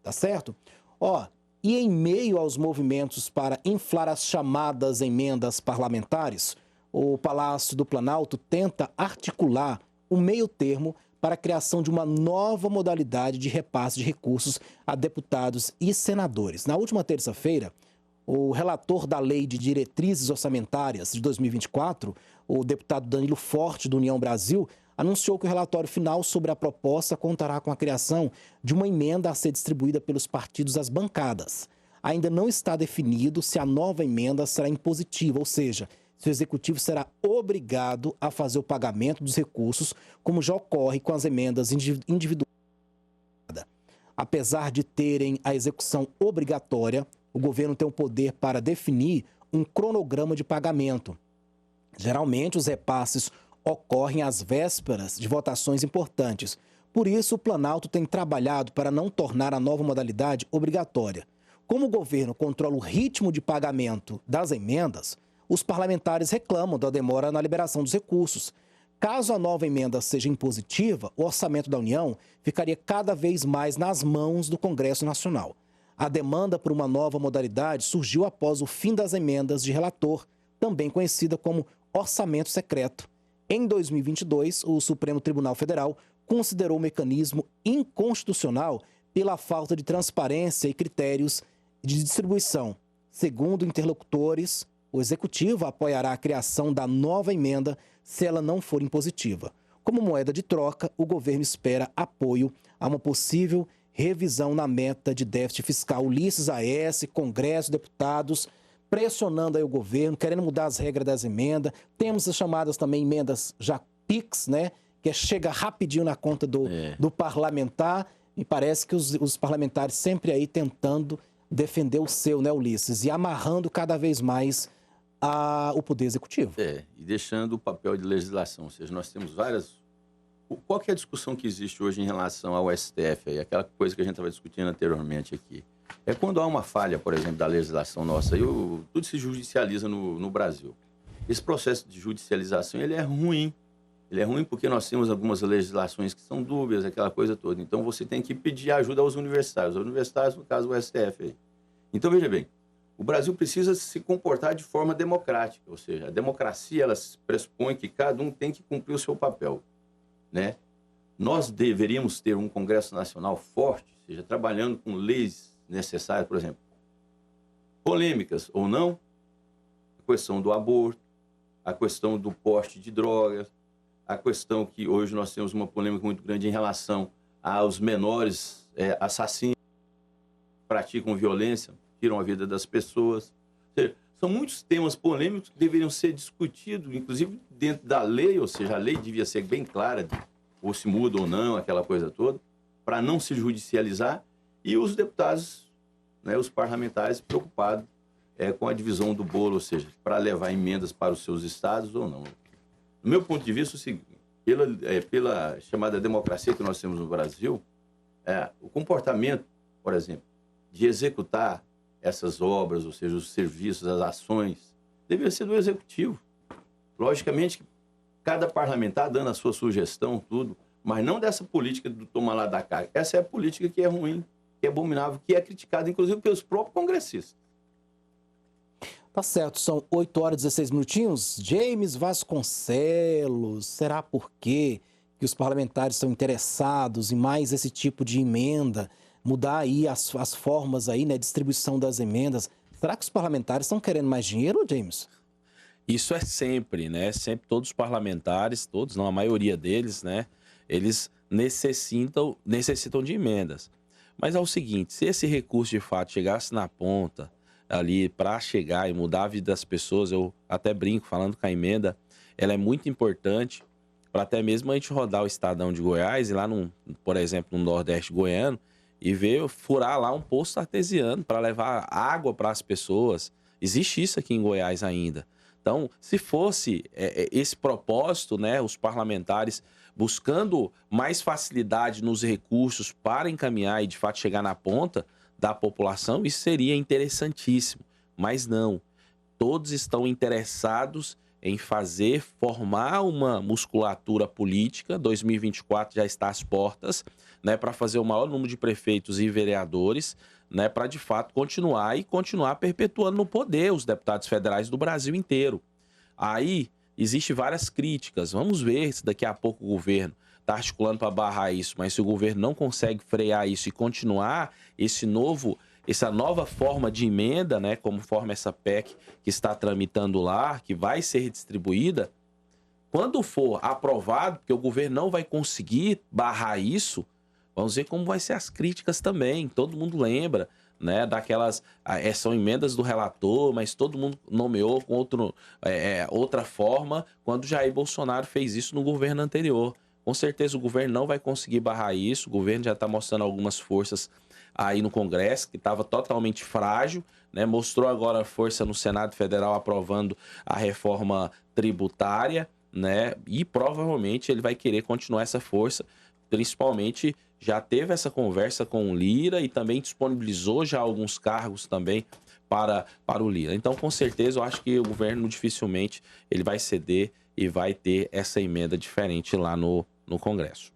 tá certo? Ó, e em meio aos movimentos para inflar as chamadas emendas parlamentares, o Palácio do Planalto tenta articular um meio termo para a criação de uma nova modalidade de repasse de recursos a deputados e senadores. Na última terça-feira, o relator da Lei de Diretrizes Orçamentárias de 2024, o deputado Danilo Forte, do União Brasil, anunciou que o relatório final sobre a proposta contará com a criação de uma emenda a ser distribuída pelos partidos às bancadas. Ainda não está definido se a nova emenda será impositiva, ou seja, se o executivo será obrigado a fazer o pagamento dos recursos, como já ocorre com as emendas individuais. Apesar de terem a execução obrigatória, o governo tem o poder para definir um cronograma de pagamento. Geralmente, os repasses ocorrem às vésperas de votações importantes. Por isso, o Planalto tem trabalhado para não tornar a nova modalidade obrigatória. Como o governo controla o ritmo de pagamento das emendas, os parlamentares reclamam da demora na liberação dos recursos. Caso a nova emenda seja impositiva, o orçamento da União ficaria cada vez mais nas mãos do Congresso Nacional. A demanda por uma nova modalidade surgiu após o fim das emendas de relator, também conhecida como orçamento secreto. Em 2022, o Supremo Tribunal Federal considerou o mecanismo inconstitucional pela falta de transparência e critérios de distribuição. Segundo interlocutores, o Executivo apoiará a criação da nova emenda se ela não for impositiva. Como moeda de troca, o governo espera apoio a uma possível revisão na meta de déficit fiscal. Ulisses AS, Congresso, deputados, pressionando aí o governo, querendo mudar as regras das emendas. Temos as chamadas também emendas já PIX, né? Que chega rapidinho na conta do parlamentar. E parece que os parlamentares sempre aí tentando defender o seu, né, Ulisses? E amarrando cada vez mais o Poder Executivo. E deixando o papel de legislação. Ou seja, nós temos várias... Qual que é a discussão que existe hoje em relação ao STF? Aí, aquela coisa que a gente estava discutindo anteriormente aqui. É quando há uma falha, por exemplo, da legislação nossa, tudo se judicializa no Brasil. Esse processo de judicialização, ele é ruim. Ele é ruim porque nós temos algumas legislações que são dúbias, aquela coisa toda. Então, você tem que pedir ajuda aos universitários. Os universitários, no caso, o STF. Aí. Então, veja bem, o Brasil precisa se comportar de forma democrática. Ou seja, a democracia, ela pressupõe que cada um tem que cumprir o seu papel. Né? Nós deveríamos ter um Congresso Nacional forte, ou seja, trabalhando com leis necessárias, por exemplo, polêmicas ou não, a questão do aborto, a questão do porte de drogas, a questão que hoje nós temos uma polêmica muito grande em relação aos menores assassinos que praticam violência, tiram a vida das pessoas. Ou seja, são muitos temas polêmicos que deveriam ser discutidos, inclusive dentro da lei, ou seja, a lei devia ser bem clara, ou se muda ou não, aquela coisa toda, para não se judicializar, e os deputados, né, os parlamentares preocupados com a divisão do bolo, ou seja, para levar emendas para os seus estados ou não. Do meu ponto de vista, pela chamada democracia que nós temos no Brasil, o comportamento, por exemplo, de executar essas obras, ou seja, os serviços, as ações, deveria ser do Executivo. Logicamente, cada parlamentar dando a sua sugestão, tudo, mas não dessa política do tomar lá da cá. Essa é a política que é ruim, que é abominável, que é criticada, inclusive, pelos próprios congressistas. Tá certo, são 8 horas e 16 minutinhos. James Vasconcelos, será por quê que os parlamentares estão interessados em mais esse tipo de emenda? Mudar aí as formas aí, né, distribuição das emendas. Será que os parlamentares estão querendo mais dinheiro, James? Isso é sempre, né? Sempre todos os parlamentares, todos, não, a maioria deles, né? Eles necessitam de emendas. Mas é o seguinte, se esse recurso de fato chegasse na ponta ali para chegar e mudar a vida das pessoas, eu até brinco falando que a emenda, ela é muito importante para até mesmo a gente rodar o Estadão de Goiás e lá, por exemplo, no Nordeste goiano, e ver, furar lá um poço artesiano para levar água para as pessoas. Existe isso aqui em Goiás ainda. Então, se fosse esse propósito, né, os parlamentares buscando mais facilidade nos recursos para encaminhar e, de fato, chegar na ponta da população, isso seria interessantíssimo. Mas não. Todos estão interessados em formar uma musculatura política. 2024 já está às portas, né, para fazer o maior número de prefeitos e vereadores, né, para de fato continuar perpetuando no poder os deputados federais do Brasil inteiro. Aí existe várias críticas. Vamos ver se daqui a pouco o governo está articulando para barrar isso, mas se o governo não consegue frear isso e continuar essa nova forma de emenda, né, como forma essa PEC que está tramitando lá, que vai ser distribuída, quando for aprovado, porque o governo não vai conseguir barrar isso, vamos ver como vai ser as críticas também. Todo mundo lembra, né, são emendas do relator, mas todo mundo nomeou com outra forma quando Jair Bolsonaro fez isso no governo anterior. Com certeza o governo não vai conseguir barrar isso, o governo já está mostrando algumas forças aí no Congresso, que estava totalmente frágil, né? Mostrou agora força no Senado Federal aprovando a reforma tributária, né? E provavelmente ele vai querer continuar essa força, principalmente já teve essa conversa com o Lira e também disponibilizou já alguns cargos também para o Lira. Então, com certeza, eu acho que o governo dificilmente ele vai ceder e vai ter essa emenda diferente lá no Congresso.